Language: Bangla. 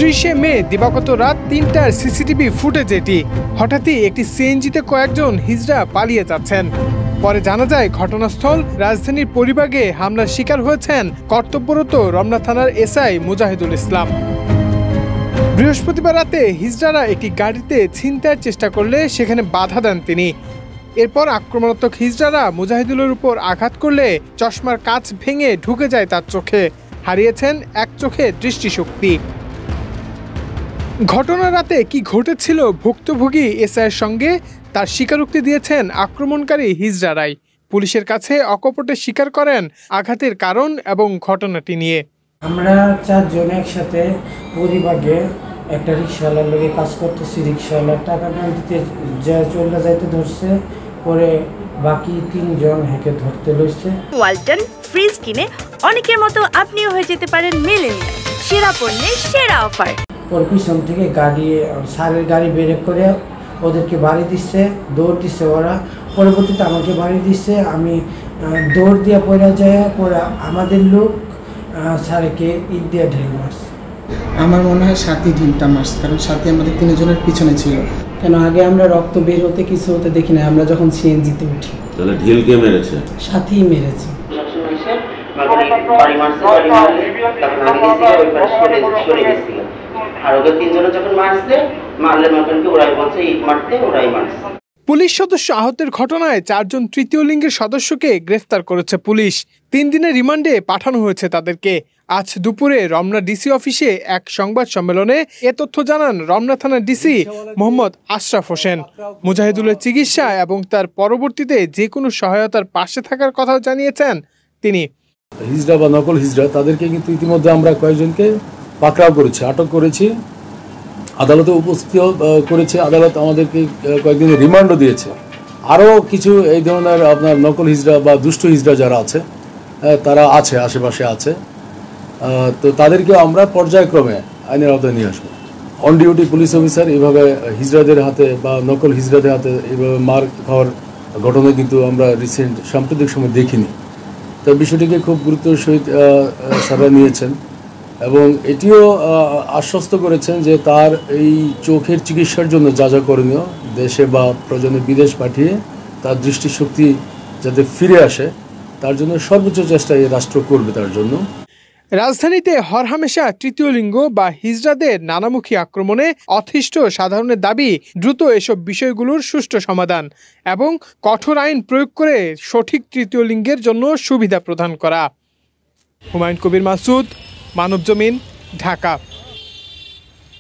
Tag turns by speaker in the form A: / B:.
A: 30 মে দিবাগত রাত 3টার সিসিটিভি ফুটেজ এটি। হঠাৎই একটি সিএনজিতে কয়েকজন হিজড়া পালিয়ে যাচ্ছেন। পরে জানা যায় ঘটনাস্থল রাজধানীর পরিবাগে হামলার শিকার হয়েছেন কর্তব্যরত রমনা থানার এসআই মুজাহিদুল ইসলাম। বৃহস্পতিবার রাতে হিজড়ারা একটি গাড়িতে ছিনতাইয়ের চেষ্টা করলে সেখানে বাধা দেন তিনি। এরপর আক্রমণাত্মক হিজড়ারা মুজাহিদুলের উপর আঘাত করলে চশমার কাঁচ ভেঙে ঢুকে যায় তার চোখে। হারিয়েছেন এক চোখে দৃষ্টিশক্তি। ঘটনার রাতে কি ঘটেছিল ভুক্তভোগী এসআইয়ের সঙ্গে তার স্বীকারোক্তি দিয়েছেন আক্রমণকারী হিজড়ারাই। পুলিশের কাছে অকপটে স্বীকার করেন আঘাতের কারণ এবং ঘটনাটি নিয়ে।
B: আমরা 4 জন একসাথে পরিবাগে একটা রিক্সাওয়ালার লোকে কাজ করতেছি। রিক্সাওয়ালার টাকা না দিতে চলে যাইতে ধরছে, পরে বাকি 3 জন হেঁকে ধরতে লইছে।
C: ওয়ালটন ফ্রিজ কিনে অনেকের মতো আপনিও হয়ে যেতে পারেন মিলেনিয়াল। সেরা পণ্যের সেরা অফার।
B: ওর পিছন থেকে সারের গাড়ি বের করে ওদেরকে বাড়ি দিচ্ছে, দৌড় দিচ্ছে ওরা। পরবর্তীতে আমাকে বাড়ি দিচ্ছে, আমি দৌড় দিয়ে পড়ে যায়। পরে আমাদের লোক স্যারকে ইট দিয়ে ঢেল মারছে।
D: আমার মনে হয় সাথী ঢিলটা মারছে, কারণ সাথী আমাদের 3 জনের পিছনে ছিল। কেন আগে আমরা রক্ত বের হতে কিছু হতে দেখি না, আমরা যখন সিএনজিতে উঠি।
E: তাহলে ঢিল কে মেরেছে?
D: সাথীই মেরেছে।
A: পুলিশ সদস্য আহতের ঘটনায় 4 জন তৃতীয় লিঙ্গের সদস্যকে গ্রেফতার করেছে পুলিশ। 3 দিনের রিমান্ডে পাঠানো হয়েছে তাদেরকে। আজ দুপুরে রমনা ডিসি অফিসে এক সংবাদ সম্মেলনে এ তথ্য জানান রমনা থানার ডিসি মোহাম্মদ আশরাফ হোসেন। মুজাহিদুলের চিকিৎসা এবং তার পরবর্তীতে যে কোনো সহায়তার পাশে থাকার কথাও জানিয়েছেন তিনি।
F: হিজড়া বা নকল হিজড়া তাদেরকে কিন্তু ইতিমধ্যে আমরা কয়েকজনকে পাকড়াও করেছি, আটক করেছি, আদালতে উপস্থিত করেছে। আদালত আমাদেরকে কয়েকদিনের রিমান্ডও দিয়েছে। আরও কিছু এই ধরনের আপনার নকল হিজড়া বা দুষ্ট হিজড়া যারা আছে তারা আছে, আশেপাশে আছে। তো তাদেরকে আমরা পর্যায়ক্রমে আইনের আওতায় নিয়ে আসবো। অন ডিউটি পুলিশ অফিসার এভাবে হিজড়াদের হাতে বা নকল হিজড়াদের হাতে এইভাবে মার খাওয়ার ঘটনা কিন্তু আমরা সাম্প্রতিক সময় দেখিনি। তো বিষয়টিকে খুব গুরুত্বের সহিত স্যাররা নিয়েছেন এবং এটিও আশ্বস্ত করেছেন যে তার এই চোখের চিকিৎসার জন্য যা যা করণীয় দেশে বা প্রয়োজনে বিদেশ পাঠিয়ে তার দৃষ্টিশক্তি যাতে ফিরে আসে তার জন্য সর্বোচ্চ চেষ্টা এই রাষ্ট্র করবে তার জন্য।
A: রাজধানীতে হরহামেশা তৃতীয় লিঙ্গ বা হিজড়াদের নানামুখী আক্রমণে অতিষ্ঠ সাধারণের দাবি দ্রুত এসব বিষয়গুলোর সুষ্ঠু সমাধান এবং কঠোর আইন প্রয়োগ করে সঠিক তৃতীয় লিঙ্গের জন্য সুবিধা প্রদান করা। হুমায়ুন কবির মাসুদ, মানবজমিন, ঢাকা।